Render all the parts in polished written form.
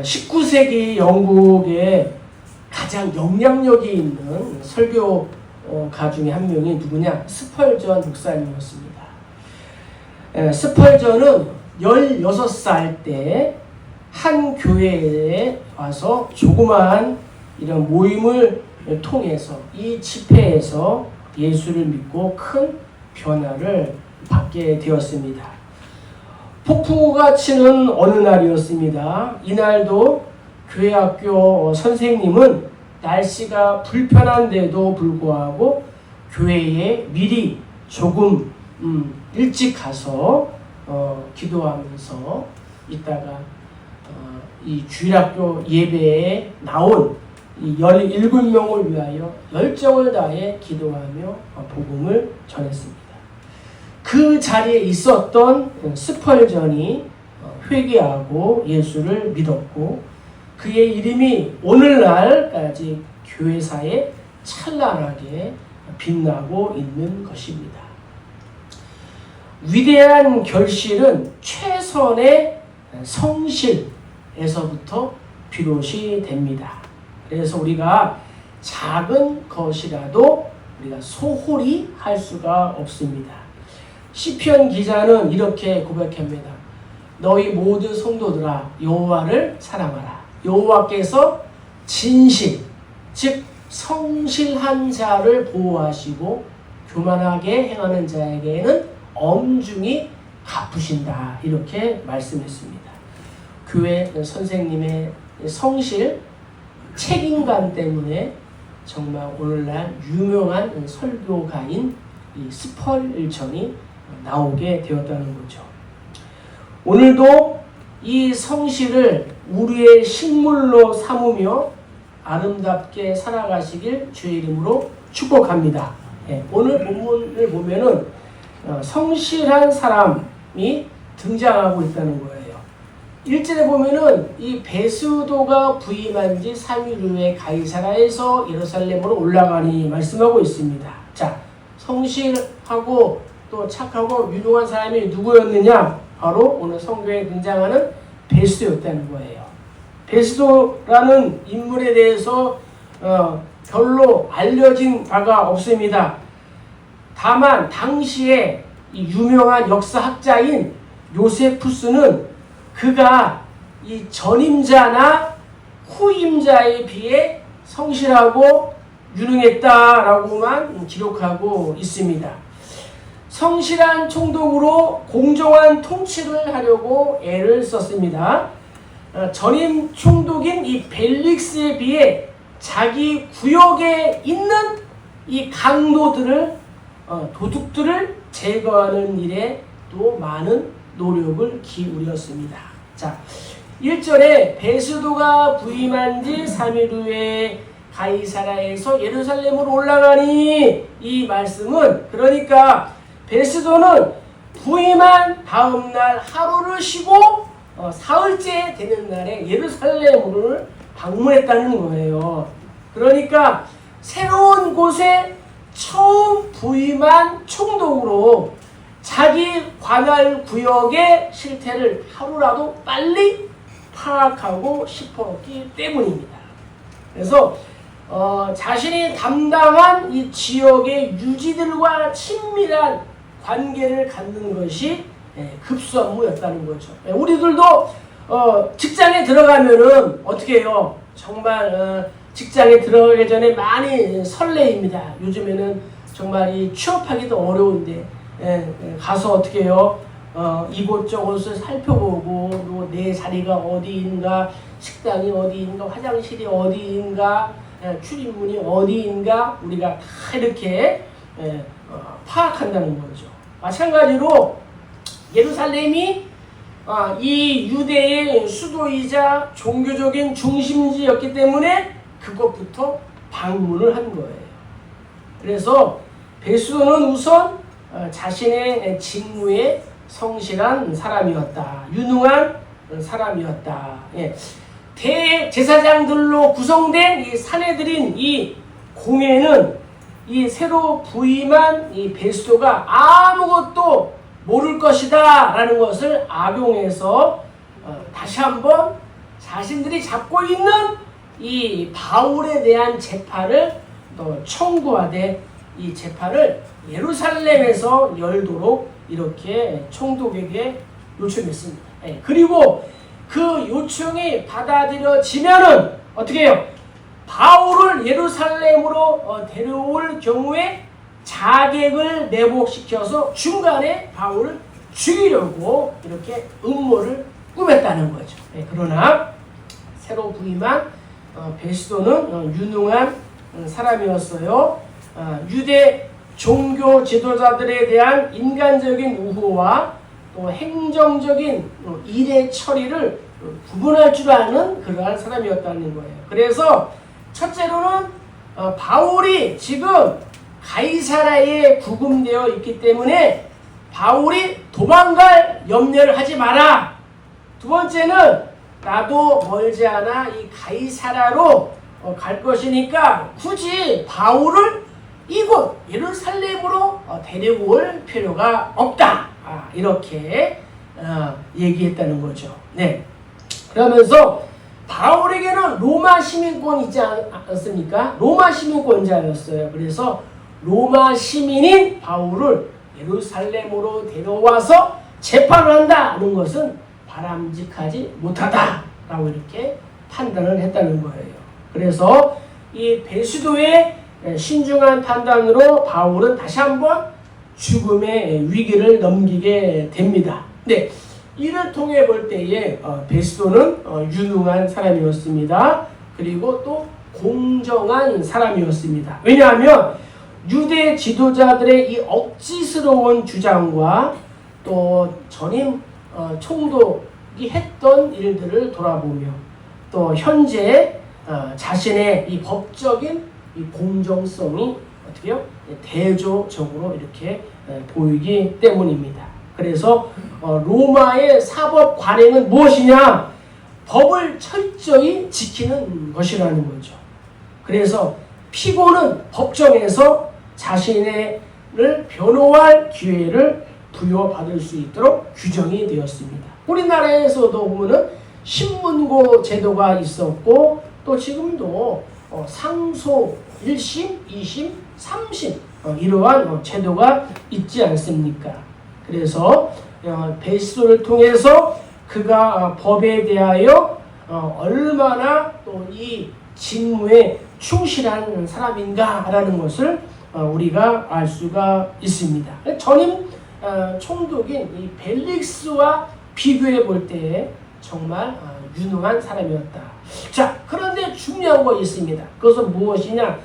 19세기 영국의 가장 영향력이 있는 설교가 중에 한 명이 누구냐? 스펄전 목사님이었습니다. 스펄전은 16살 때 한 교회에 와서 조그마한 이런 모임을 통해서 이 집회에서 예수를 믿고 큰 변화를 받게 되었습니다. 폭풍우가 치는 어느 날이었습니다. 이날도 교회 학교 선생님은 날씨가 불편한데도 불구하고 교회에 미리 조금 일찍 가서 기도하면서 있다가 이 주일학교 예배에 나온 이 17명을 위하여 열정을 다해 기도하며 복음을 전했습니다. 그 자리에 있었던 스펄전이 회개하고 예수를 믿었고 그의 이름이 오늘날까지 교회사에 찬란하게 빛나고 있는 것입니다. 위대한 결실은 최선의 성실에서부터 비롯이 됩니다. 그래서 우리가 작은 것이라도 우리가 소홀히 할 수가 없습니다. 시편 기자는 이렇게 고백합니다. 너희 모든 성도들아 여호와를 사랑하라. 여호와께서 진실, 즉 성실한 자를 보호하시고 교만하게 행하는 자에게는 엄중히 갚으신다. 이렇게 말씀했습니다. 교회 선생님의 성실, 책임감 때문에 정말 오늘날 유명한 설교가인 이 스펄전이 나오게 되었다는 거죠. 오늘도 이 성실을 우리의 식물로 삼으며 아름답게 살아가시길 주의 이름으로 축복합니다. 오늘 본문을 보면은 성실한 사람이 등장하고 있다는 거예요. 1절에 보면은 이 베스도가 부임한 지 3일 후에 가이사라에서 예루살렘으로 올라가니 말씀하고 있습니다. 자, 성실하고 또 착하고 유능한 사람이 누구였느냐? 바로 오늘 성경에 등장하는 베스도였다는 거예요. 베스도라는 인물에 대해서 별로 알려진 바가 없습니다. 다만 당시에 이 유명한 역사학자인 요세푸스는 그가 이 전임자나 후임자에 비해 성실하고 유능했다라고만 기록하고 있습니다. 성실한 총독으로 공정한 통치를 하려고 애를 썼습니다. 전임 총독인 이 벨릭스에 비해 자기 구역에 있는 이 강도들을 도둑들을 제거하는 일에 또 많은 노력을 기울였습니다. 자, 1절에 베스도가 부임한 지 3일 후에 가이사라에서 예루살렘으로 올라가니 이 말씀은 그러니까 베스도는 부임한 다음날 하루를 쉬고 사흘째 되는 날에 예루살렘을 방문했다는 거예요. 그러니까 새로운 곳에 처음 부임한 총독으로 자기 관할 구역의 실태를 하루라도 빨리 파악하고 싶었기 때문입니다. 그래서 자신이 담당한 이 지역의 유지들과 친밀한 관계를 갖는 것이 급선무였다는 거죠. 우리들도 직장에 들어가면은 어떻게 해요? 정말 직장에 들어가기 전에 많이 설레입니다. 요즘에는 정말 이 취업하기도 어려운데 가서 어떻게 해요? 이곳저곳을 살펴보고 또 내 자리가 어디인가, 식당이 어디인가, 화장실이 어디인가, 출입문이 어디인가 우리가 다 이렇게 파악한다는 거죠. 마찬가지로 예루살렘이 이 유대의 수도이자 종교적인 중심지였기 때문에 그것부터 방문을 한 거예요. 그래서 베스도는 우선 자신의 직무에 성실한 사람이었다. 유능한 사람이었다. 대제사장들로 구성된 이 사내들인 이 공회는 이 새로 부임한 이 베스도가 아무것도 모를 것이다 라는 것을 악용해서 다시 한번 자신들이 잡고 있는 이 바울에 대한 재판을 또 청구하되 이 재판을 예루살렘에서 열도록 이렇게 총독에게 요청했습니다. 그리고 그 요청이 받아들여지면은 어떻게 해요? 바울을 예루살렘으로 데려올 경우에 자객을 매복시켜서 중간에 바울을 죽이려고 이렇게 음모를 꾸몄다는 거죠. 그러나 새로 부임한 베스도는 유능한 사람이었어요. 유대 종교 지도자들에 대한 인간적인 우호와 또 행정적인 일의 처리를 구분할 줄 아는 그러한 사람이었다는 거예요. 그래서 첫째로는 바울이 지금 가이사라에 구금되어 있기 때문에 바울이 도망갈 염려를 하지 마라. 두 번째는 나도 멀지 않아 이 가이사라로 갈 것이니까 굳이 바울을 이곳 예루살렘으로 데리고 올 필요가 없다. 이렇게 얘기했다는 거죠. 네. 그러면서 바울에게는 로마 시민권이 있지 않습니까? 로마 시민권자였어요. 그래서 로마 시민인 바울을 예루살렘으로 데려와서 재판을 한다는 것은 바람직하지 못하다라고 이렇게 판단을 했다는 거예요. 그래서 이 베스도의 신중한 판단으로 바울은 다시 한번 죽음의 위기를 넘기게 됩니다. 네, 이를 통해 볼 때에 베스도는 유능한 사람이었습니다. 그리고 또 공정한 사람이었습니다. 왜냐하면 유대 지도자들의 이 억지스러운 주장과 또 전임 총독이 했던 일들을 돌아보며 또 현재 자신의 이 법적인 이 공정성이 어떻게요? 대조적으로 이렇게 보이기 때문입니다. 그래서 로마의 사법 관행은 무엇이냐? 법을 철저히 지키는 것이라는 거죠. 그래서 피고는 법정에서 자신을 변호할 기회를 부여받을 수 있도록 규정이 되었습니다. 우리나라에서도 보면은 신문고 제도가 있었고 또 지금도 상소 1심, 2심, 3심 이러한 제도가 있지 않습니까? 그래서 베스도를 통해서 그가 법에 대하여 얼마나 또 이 직무에 충실한 사람인가라는 것을 우리가 알 수가 있습니다. 전임 총독인 이 벨릭스와 비교해 볼 때 정말 유능한 사람이었다. 자, 그런데 중요한 거 있습니다. 그것은 무엇이냐?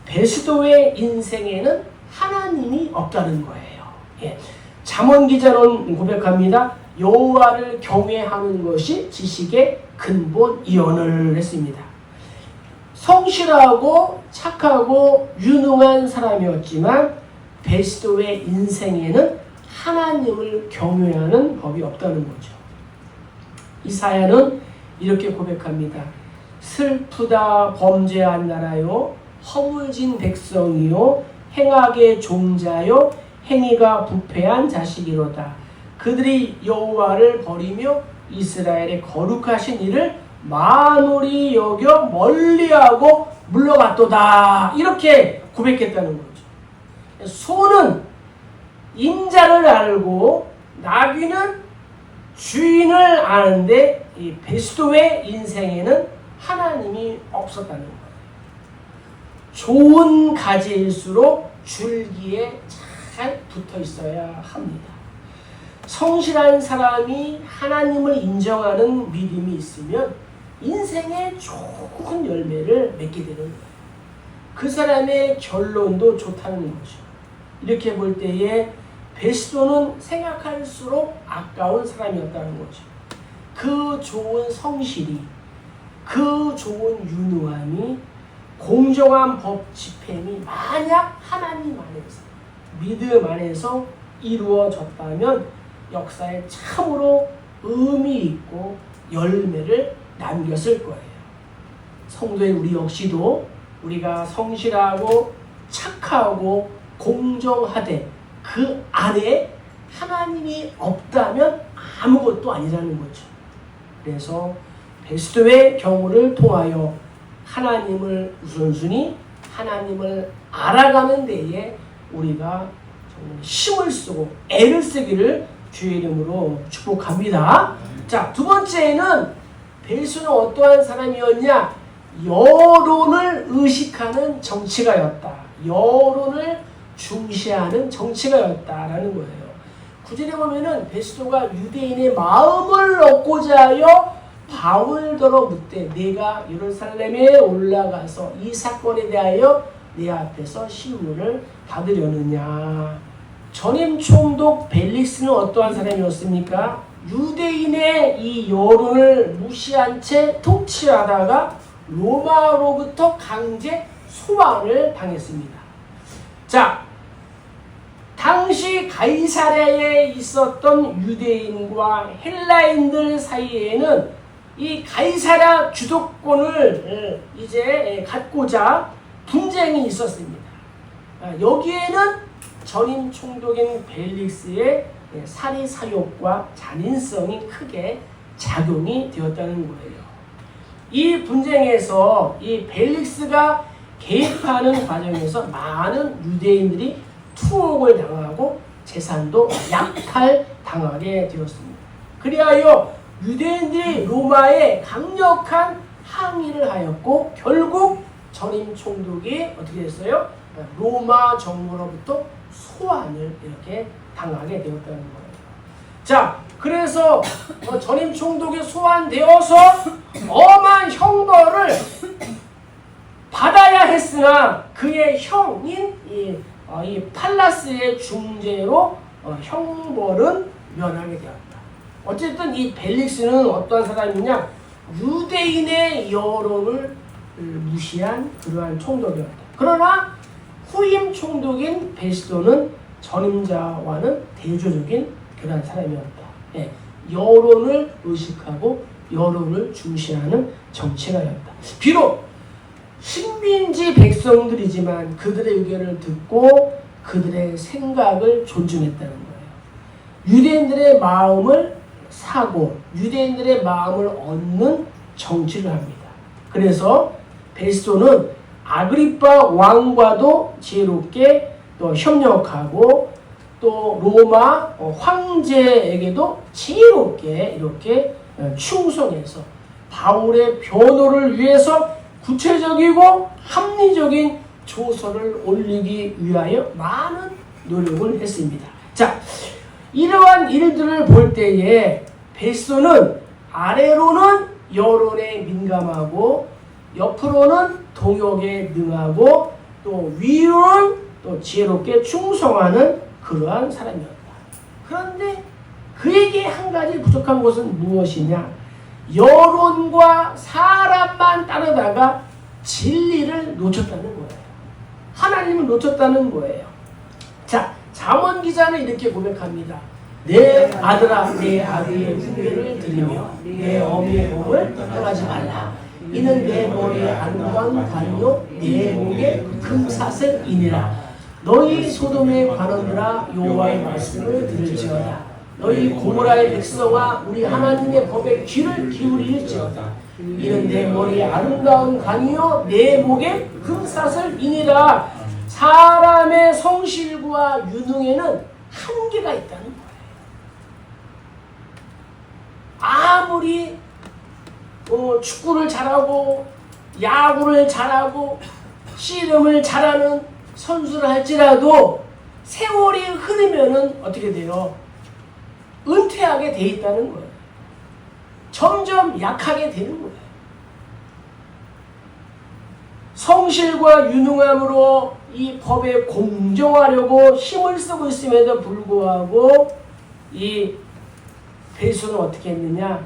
베스도의 인생에는 하나님이 없다는 거예요. 예. 잠언 기자는 고백합니다. 여호와를 경외하는 것이 지식의 근본이언을 했습니다. 성실하고 착하고 유능한 사람이었지만 베스도의 인생에는 하나님을 경외하는 법이 없다는 거죠. 이사야는 이렇게 고백합니다. 슬프다 범죄한 나라요 허물진 백성이요 행악의 종자요 행위가 부패한 자식이로다. 그들이 여호와를 버리며 이스라엘의 거룩하신 이를 만홀히 여겨 멀리하고 물러갔도다. 이렇게 고백했다는 거죠. 소는 인자를 알고 나귀는 주인을 아는데 이 베스도의 인생에는 하나님이 없었다는 거예요. 좋은 가지일수록 줄기에 잘 붙어 있어야 합니다. 성실한 사람이 하나님을 인정하는 믿음이 있으면 인생에 좋은 열매를 맺게 되는 거예요. 그 사람의 결론도 좋다는 거죠. 이렇게 볼 때에 베스도는 생각할수록 아까운 사람이었다는 거죠. 그 좋은 성실이, 그 좋은 유능함이, 공정한 법 집행이 만약 하나님 안에서, 믿음 안에서 이루어졌다면 역사에 참으로 의미 있고 열매를 남겼을 거예요. 성도의 우리 역시도 우리가 성실하고 착하고 공정하되 그 안에 하나님이 없다면 아무것도 아니라는 거죠. 그래서 베스도의 경우를 통하여 하나님을 우선순위, 하나님을 알아가는 데에 우리가 정말 힘을 쓰고 애를 쓰기를 주의 이름으로 축복합니다. 자, 두 번째는 베스도는 어떠한 사람이었냐? 여론을 의식하는 정치가였다. 여론을 중시하는 정치가였다라는 거예요. 구절에 보면은 베스도가 유대인의 마음을 얻고자 하여 바울더러 묻되 내가 예루살렘에 올라가서 이 사건에 대하여 내 앞에서 신문을 받으려느냐. 전임 총독 벨릭스는 어떠한 사람이었습니까? 유대인의 이 여론을 무시한 채 통치하다가 로마로부터 강제 소환을 당했습니다. 자, 당시 가이사랴에 있었던 유대인과 헬라인들 사이에는 이 가이사랴 주도권을 이제 갖고자 분쟁이 있었습니다. 여기에는 전임 총독인 벨릭스의 사리 사욕과 잔인성이 크게 작용이 되었다는 거예요. 이 분쟁에서 이 벨릭스가 개입하는 과정에서 많은 유대인들이 투옥을 당하고 재산도 약탈당하게 되었습니다. 그리하여 유대인들이 로마에 강력한 항의를 하였고 결국 전임 총독이 어떻게 됐어요? 로마 정부로부터 소환을 이렇게 당하게 되었다는 거예요. 자, 그래서 전임 총독이 소환되어서 엄한 형벌을 받아야 했으나 그의 형인 이 팔라스의 중재로 형벌은 면하게 되었다. 어쨌든 이 벨릭스는 어떤 사람이냐? 유대인의 여론을 무시한 그러한 총독이었다. 그러나 후임 총독인 베스도는 전임자와는 대조적인 그러한 사람이었다. 예, 여론을 의식하고 여론을 중시하는 정치가였다. 비록 식민지 백성들이지만 그들의 의견을 듣고 그들의 생각을 존중했다는 거예요. 유대인들의 마음을 사고 유대인들의 마음을 얻는 정치를 합니다. 그래서 베스도는 아그리파 왕과도 지혜롭게 또 협력하고 또 로마 황제에게도 지혜롭게 이렇게 충성해서 바울의 변호를 위해서 구체적이고 합리적인 조서를 올리기 위하여 많은 노력을 했습니다. 자, 이러한 일들을 볼 때에 베스도는 아래로는 여론에 민감하고 옆으로는 동역에 능하고 또 위로는 또 지혜롭게 충성하는 그러한 사람이었다. 그런데 그에게 한 가지 부족한 것은 무엇이냐? 여론과 사람만 따르다가 진리를 놓쳤다는 거예요. 하나님을 놓쳤다는 거예요. 자, 잠언 기자는 이렇게 고백합니다. 내 아들아, 내 아들의 훈계를 들으며 내 어미의 몸을 떠나지 말라. 이는 내 머리에 아름다운 관요 내 목에 금사슬이니라. 너희 소돔의 관원들아 여호와의 말씀을 들을지어다. 너희 고모라의 백성아 우리 하나님의 법에 귀를 기울일지어다. 이는 내 머리에 아름다운 관이요 내 목에 금사슬이니라. 사람의 성실과 유능에는 한계가 있다는 거예요. 아무리 축구를 잘하고 야구를 잘하고 씨름을 잘하는 선수를 할지라도 세월이 흐르면은 어떻게 돼요? 은퇴하게 돼 있다는 거예요. 점점 약하게 되는 거예요. 성실과 유능함으로 이 법에 공정하려고 힘을 쓰고 있음에도 불구하고 이 베스도는 어떻게 했느냐?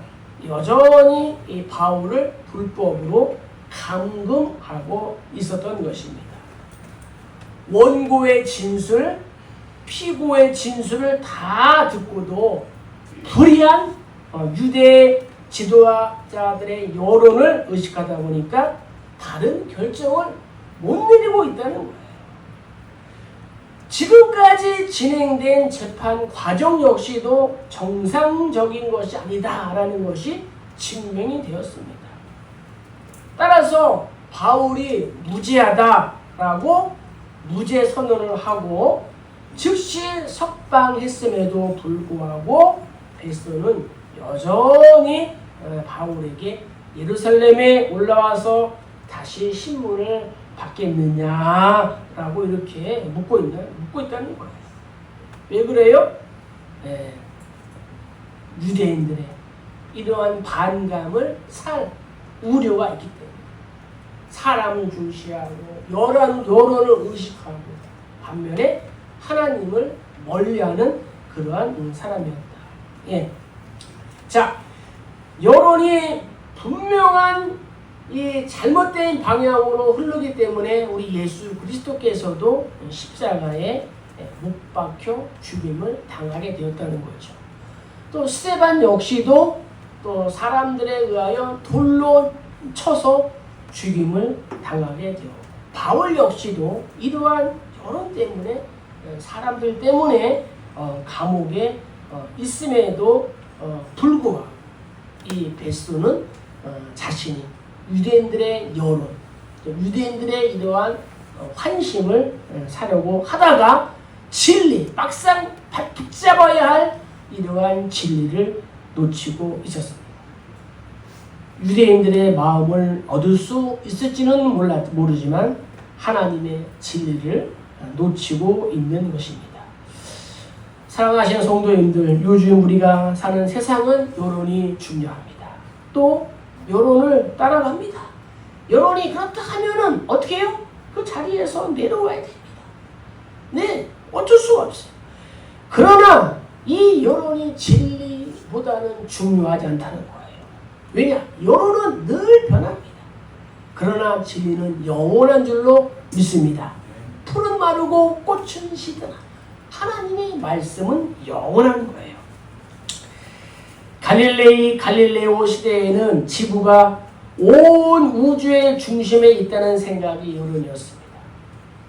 여전히 이 바울을 불법으로 감금하고 있었던 것입니다. 원고의 진술, 피고의 진술을 다 듣고도 불의한 유대 지도자들의 여론을 의식하다 보니까 다른 결정을 못 내리고 있다는 거예요. 지금까지 진행된 재판 과정 역시도 정상적인 것이 아니다라는 것이 증명이 되었습니다. 따라서 바울이 무죄하다라고 무죄 선언을 하고 즉시 석방했음에도 불구하고 베스도는 여전히 바울에게 예루살렘에 올라와서 다시 신문을 받겠느냐라고 이렇게 묻고 있다는 거예요. 왜 그래요? 유대인들의 이러한 반감을 살 우려가 있기 때문에 사람을 중시하고 여론을 의식하고 반면에 하나님을 멀리하는 그러한 사람이었다. 예. 자, 여론이 분명한 이 잘못된 방향으로 흐르기 때문에 우리 예수 그리스도께서도 십자가에 못 박혀 죽임을 당하게 되었다는 거죠. 또 스데반 역시도 또 사람들에 의하여 돌로 쳐서 죽임을 당하게 되었고 바울 역시도 이러한 여론 때문에 사람들 때문에 감옥에 있음에도 불구하고 이 베스도는 자신이 유대인들의 여론, 유대인들의 이러한 환심을 사려고 하다가 진리, 막상 붙잡아야 할 이러한 진리를 놓치고 있었습니다. 유대인들의 마음을 얻을 수 있을지는 모르지만 하나님의 진리를 놓치고 있는 것입니다. 사랑하시는 성도님들, 요즘 우리가 사는 세상은 여론이 중요합니다. 또 여론을 따라갑니다. 여론이 그렇다 하면은 어떻게 해요? 그 자리에서 내려와야 됩니다. 네, 어쩔 수가 없어요. 그러나 이 여론이 진리보다는 중요하지 않다는 거예요. 왜냐? 여론은 늘 변합니다. 그러나 진리는 영원한 줄로 믿습니다. 풀은 마르고 꽃은 시드나 하나님의 말씀은 영원한 거예요. 갈릴레오 시대에는 지구가 온 우주의 중심에 있다는 생각이 여론이었습니다.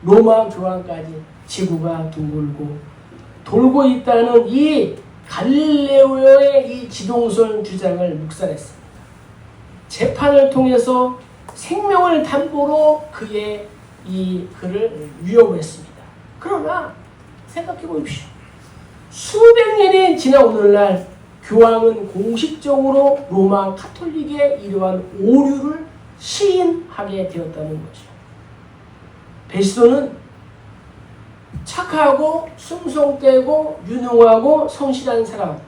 로마 교황까지 지구가 둥글고 돌고 있다는 이 갈릴레오의 이 지동설 주장을 묵살했습니다. 재판을 통해서 생명을 담보로 그의 이 글을 유효했습니다. 그러나 생각해 보십시오. 수백 년이 지난 오늘날 교황은 공식적으로 로마 카톨릭의 이러한 오류를 시인하게 되었다는 거죠. 베스도는 착하고 숭성되고 유능하고 성실한 사람,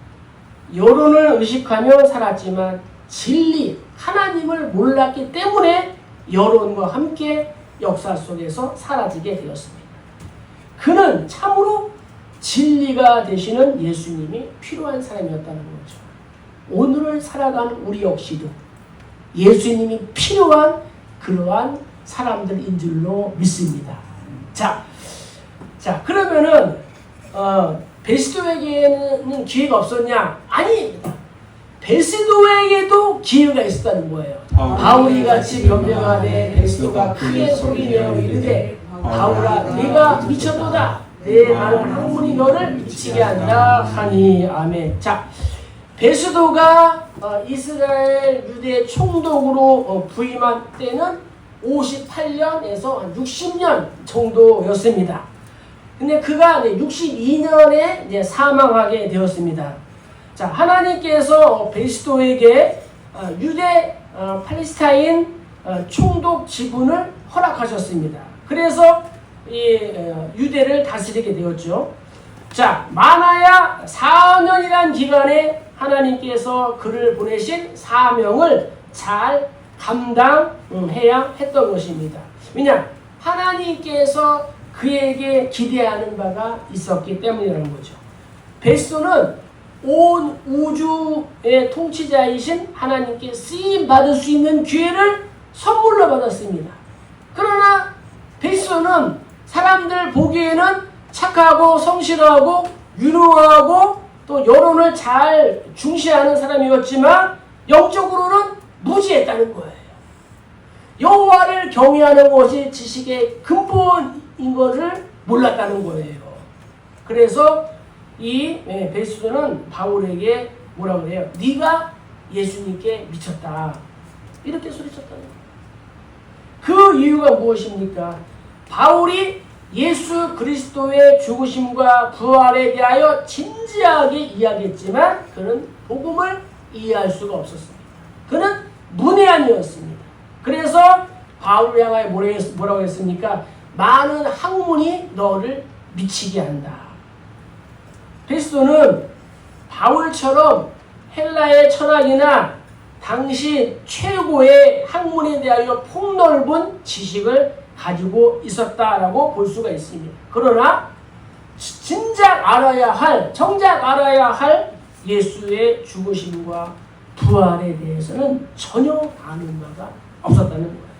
여론을 의식하며 살았지만 진리, 하나님을 몰랐기 때문에 여론과 함께 역사 속에서 사라지게 되었습니다. 그는 참으로 진리가 되시는 예수님이 필요한 사람이었다는 거죠. 오늘을 살아가는 우리 역시도 예수님이 필요한 그러한 사람들인 줄로 믿습니다. 자, 그러면은 베스도에게는 기회가 없었냐? 아닙니다. 베스도에게도 기회가 있었다는 거예요. 바울이 같이 변명하되 베스도가 크게 소리내어 이르되 바울아 네가 미쳤도다. 내 말 한문이 너를 미치게 한다 하니. 아멘. 자, 베스도가 이스라엘 유대 총독으로 부임한 때는 58년에서 60년 정도였습니다. 근데 그가 62년에 이제 사망하게 되었습니다. 자, 하나님께서 베스도에게 유대 팔레스타인 총독 지분을 허락하셨습니다. 그래서 이 유대를 다스리게 되었죠. 자, 많아야 4년이란 기간에 하나님께서 그를 보내신 사명을 잘 감당해야 했던 것입니다. 왜냐? 하나님께서 그에게 기대하는 바가 있었기 때문이라는 거죠. 베스도는 온 우주의 통치자이신 하나님께 쓰임 받을 수 있는 기회를 선물로 받았습니다. 그러나 베스도는 사람들 보기에는 착하고 성실하고 유능하고 또 여론을 잘 중시하는 사람이었지만 영적으로는 무지했다는 거예요. 여호와를 경외하는 것이 지식의 근본인 것을 몰랐다는 거예요. 그래서 이 베스도는 바울에게 뭐라고 해요? 네가 예수님께 미쳤다. 이렇게 소리쳤다는 거예요. 그 이유가 무엇입니까? 바울이 예수 그리스도의 죽으심과 부활에 대하여 진지하게 이야기했지만 그는 복음을 이해할 수가 없었습니다. 그는 문외한이었습니다. 그래서 바울을 향하여 뭐라고 했습니까? 많은 학문이 너를 미치게 한다. 베스도는 바울처럼 헬라의 철학이나 당시 최고의 학문에 대하여 폭넓은 지식을 가지고 있었다라고 볼 수가 있습니다. 그러나 정작 알아야 할 예수의 죽으심과 부활에 대해서는 전혀 아는 바가 없었다는 거예요.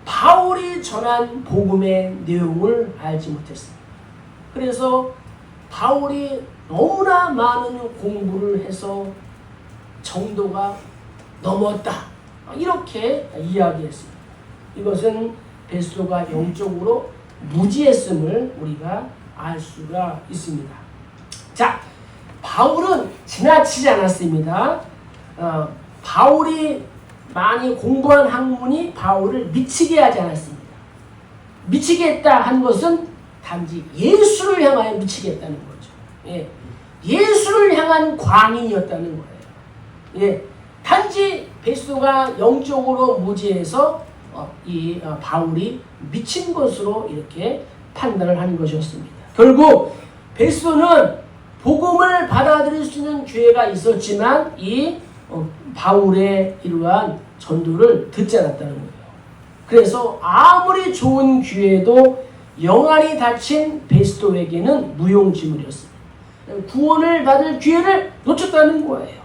바울이 전한 복음의 내용을 알지 못했습니다. 그래서 바울이 너무나 많은 공부를 해서 정도가 넘었다. 이렇게 이야기했습니다. 이것은 베스도가 영적으로 무지했음을 우리가 알 수가 있습니다. 자, 바울은 지나치지 않았습니다. 바울이 많이 공부한 학문이 바울을 미치게 하지 않았습니다. 미치게 했다 한 것은 단지 예수를 향하여 미치게 했다는 거죠. 예. 예수를 향한 광인이었다는 거예요. 예. 단지 베스도가 영적으로 무지해서 바울이 미친 것으로 이렇게 판단을 한 것이었습니다. 결국 베스도는 복음을 받아들일 수 있는 기회가 있었지만 바울의 이러한 전도를 듣지 않았다는 거예요. 그래서 아무리 좋은 기회도 영안이 닫힌 베스도에게는 무용지물이었습니다. 구원을 받을 기회를 놓쳤다는 거예요.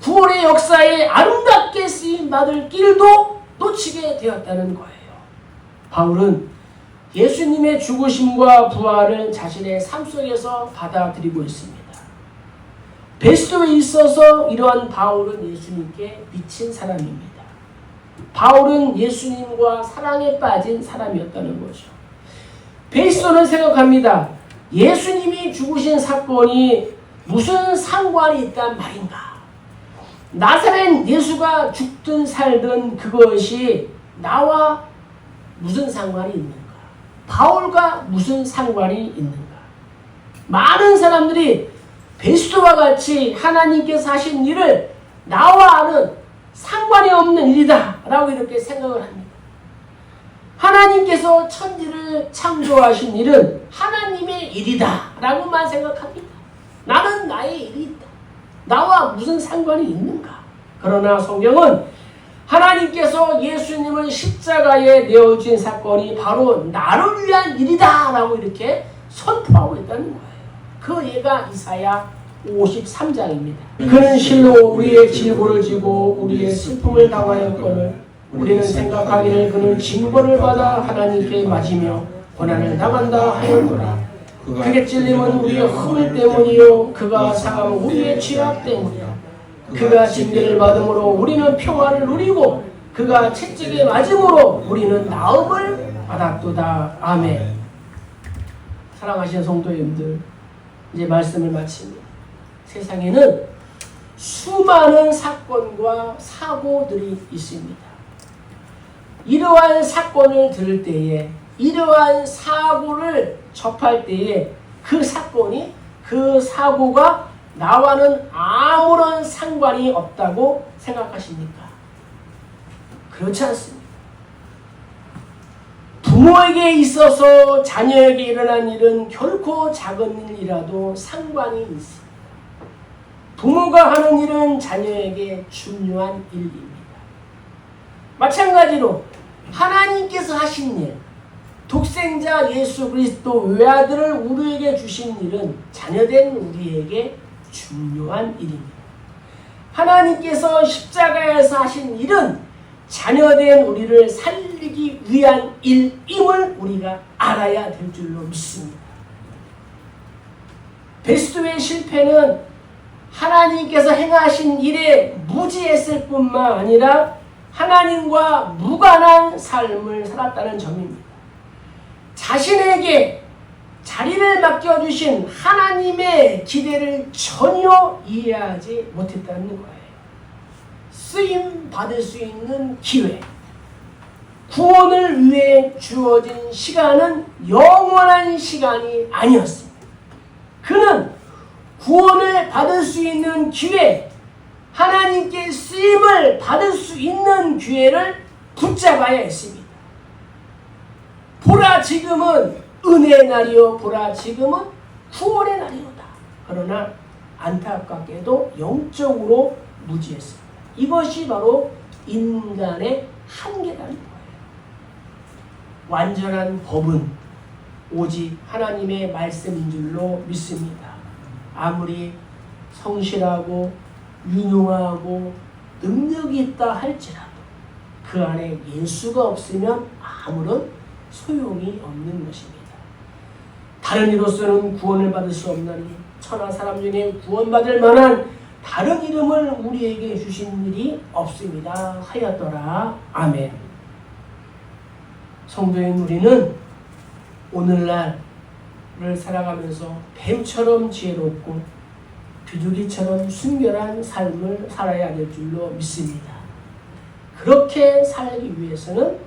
구원의 역사에 아름답게 쓰임 받을 길도 놓치게 되었다는 거예요. 바울은 예수님의 죽으심과 부활을 자신의 삶 속에서 받아들이고 있습니다. 베스도에 있어서 이러한 바울은 예수님께 미친 사람입니다. 바울은 예수님과 사랑에 빠진 사람이었다는 거죠. 베스도는 생각합니다. 예수님이 죽으신 사건이 무슨 상관이 있단 말인가? 나사렛 예수가 죽든 살든 그것이 나와 무슨 상관이 있는가? 바울과 무슨 상관이 있는가? 많은 사람들이 베스도와 같이 하나님께서 하신 일을 나와는 상관이 없는 일이다 라고 이렇게 생각을 합니다. 하나님께서 천지를 창조하신 일은 하나님의 일이다 라고만 생각합니다. 나는 나의 일이 있다. 나와 무슨 상관이 있는가? 그러나 성경은 하나님께서 예수님을 십자가에 내어주신 사건이 바로 나를 위한 일이다 라고 이렇게 선포하고 있다는 거예요. 그 예가 이사야 53장입니다. 그는 실로 우리의 질고를 지고 우리의 슬픔을 당하였거늘 우리는 생각하기를 그는 징벌을 받아 하나님께 맞으며 고난을 당한다 하였노라. 그의 찔림은 우리의 허물 때문이요 그가 상함은 우리의 죄악 때문이요 그가 징계를 받음으로 우리는 평화를 누리고 그가 채찍에 맞음으로 우리는 나음을 받았도다. 아멘. 사랑하시는 성도님들, 이제 말씀을 마칩니다. 세상에는 수많은 사건과 사고들이 있습니다. 이러한 사건을 들을 때에, 이러한 사고를 접할 때에 그 사건이, 그 사고가 나와는 아무런 상관이 없다고 생각하십니까? 그렇지 않습니다. 부모에게 있어서 자녀에게 일어난 일은 결코 작은 일이라도 상관이 있습니다. 부모가 하는 일은 자녀에게 중요한 일입니다. 마찬가지로 하나님께서 하신 일, 독생자 예수 그리스도 외아들을 우리에게 주신 일은 자녀된 우리에게 중요한 일입니다. 하나님께서 십자가에서 하신 일은 자녀된 우리를 살리기 위한 일임을 우리가 알아야 될 줄로 믿습니다. 베스도의 실패는 하나님께서 행하신 일에 무지했을 뿐만 아니라 하나님과 무관한 삶을 살았다는 점입니다. 자신에게 자리를 맡겨주신 하나님의 기대를 전혀 이해하지 못했다는 거예요. 쓰임 받을 수 있는 기회, 구원을 위해 주어진 시간은 영원한 시간이 아니었습니다. 그는 구원을 받을 수 있는 기회, 하나님께 쓰임을 받을 수 있는 기회를 붙잡아야 했습니다. 보라 지금은 은혜의 날이요 보라 지금은 구원의 날이로다. 그러나 안타깝게도 영적으로 무지했습니다. 이것이 바로 인간의 한계라는 거예요. 완전한 법은 오직 하나님의 말씀인 줄로 믿습니다. 아무리 성실하고 유능하고 능력이 있다 할지라도 그 안에 예수가 없으면 아무런 소용이 없는 것입니다. 다른 이로서는 구원을 받을 수 없나니 천하 사람 중에 구원받을 만한 다른 이름을 우리에게 주신 일이 없습니다 하였더라. 아멘. 성도인 우리는 오늘날을 살아가면서 뱀처럼 지혜롭고 비둘기처럼 순결한 삶을 살아야 될 줄로 믿습니다. 그렇게 살기 위해서는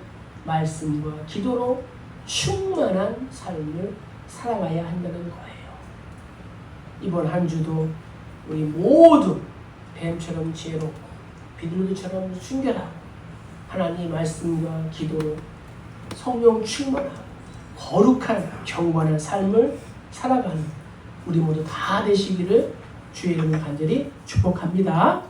말씀과 기도로 충만한 삶을 살아가야 한다는 거예요. 이번 한 주도 우리 모두 뱀처럼 지혜롭고 비둘기처럼 순결하고 하나님 말씀과 기도로 성령 충만하고 거룩한 경건한 삶을 살아가는 우리 모두 다 되시기를 주의 이름으로 간절히 축복합니다.